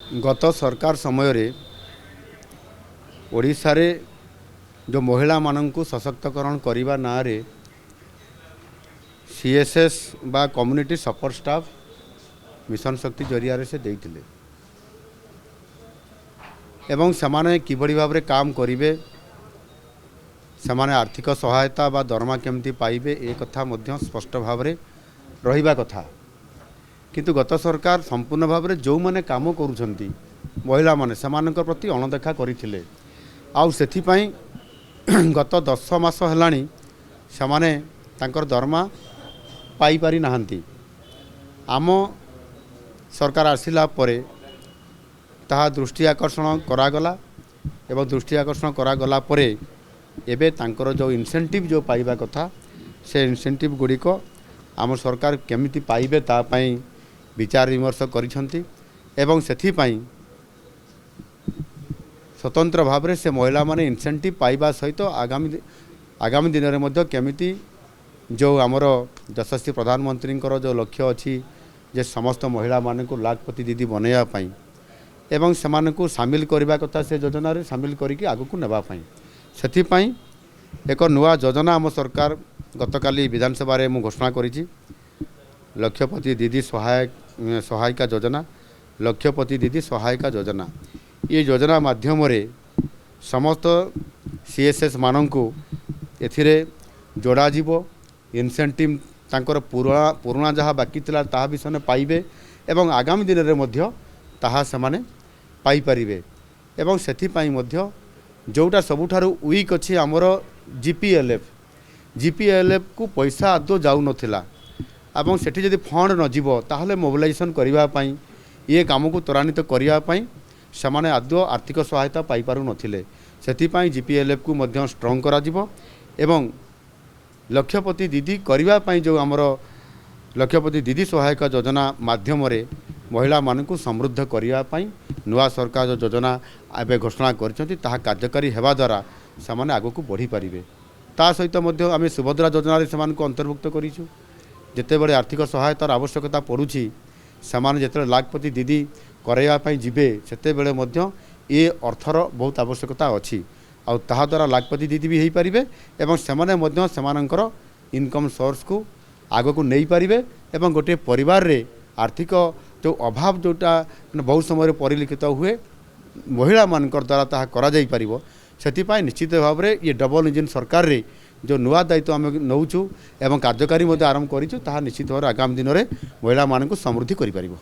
गत सरकार समय रे ओडिशा रे जो महिला माननकु सशक्तकरण करने ना रे सीएसएस बा कम्युनिटी सपोर्ट स्टाफ मिशन शक्ति जरिया रे से देइथिले एवं समाने किबड़ी भाव रे काम करिवे समाने आर्थिक सहायता बा दरमा केमती पाइबे ए कथा मध्य स्पष्ट भाव रे रहिबा कथा किंतु गत सरकार संपूर्ण भाव रे जो माने काम करूछंती महिला माने समानकर प्रति अणदेखा करिथिले आउ सेथि पई गत 10 मास हेलाणी समाने तांकर दरमा पाई पारि नाहंती आम सरकार आसिला परे ताहा दृष्टि आकर्षण करागला एवं दृष्टि आकर्षण करागला परे एबे तांकर जो इनसेंटिव जो पाइबा कथा से इनसेंटिव गुड़िक आम सरकार केमिति पाइबे ता पई विचार विमर्श करिसंती एवं सेथि पई स्वतंत्र भाव रे से महिला माने इनसेंटिव पाइबा सहित आगामी दिन में मध्य केमिति जो आमर यशस्वी प्रधानमंत्री जो लक्ष्य अच्छी जे समस्त महिला मान को लाखपति दीदी बनैया पाई एवं सेमान को सामिल करने कथा से योजना रे सामिल करके आगु नेबाई से एक नुआ योजना आम सरकार गतकाली विधानसभा रे मु घोषणा करी लक्षपति दीदी सहायिका योजना लक्षपति दीदी सहायिका योजना ये योजना माध्यम रे समस्त सीएसएस माननकु एथिरे जोड़ा जीवो इनसेंटिव तांकर पुराना जहाँ बाकी थिला ताहा विषय पाइबे एवं आगामी दिन रे मध्य ताहा समाने पाई परिबे एवं सेथि पई मध्य जोटा सबुठारु वीक अछि हमर जीपीएलएफ को पैसा आदो जाउ नथिला एवं सेठी जदि फंड न जीवो ताहले मोबिलाइजेशन करिबा पई ये काम को त्वरान्वित करिबा पई समाने आदो आर्थिक सहायता पाई पारु नथिले सेथि पई जीपीएलएफ को मध्य स्ट्रांग करा जीवो एवं लक्षपति दीदी करने पाई जो आमर लक्षपति दीदी सहायक योजना माध्यम रे महिला मानकु समृद्ध करने नुआ सरकार जो योजना एवं घोषणा कर कार्यकारी हेबा द्वारा से आग को बढ़ी पारे ता सहित आम सुभद्रा योजना से अंतर्भुक्त करूँ जिते बड़े आर्थिक सहायतार आवश्यकता पड़ुछि से जिते लाखपति दीदी करवाई जीवे से ये अर्थर बहुत आवश्यकता अच्छी आउ ताहा द्वारा लाखपति दीदी भी हो पारे एवं सेमानंकर इनकम सोर्स को आग को नहीं पारे एवं गोटे परिवार रे आर्थिक जो अभाव जोटा बहुत समय परिलक्षित हुए महिला मानकर द्वारा ताहा करा जाई पारिबो सेतिपाई निश्चित भाव में ये डबल इंजिन सरकार रे जो नुआ दायित्व आम नौचु एवं कार्यकारी आरंभ करूँ ताहा निश्चित भाव आगामी दिन में महिला मानक समृद्धि करि पारिबो।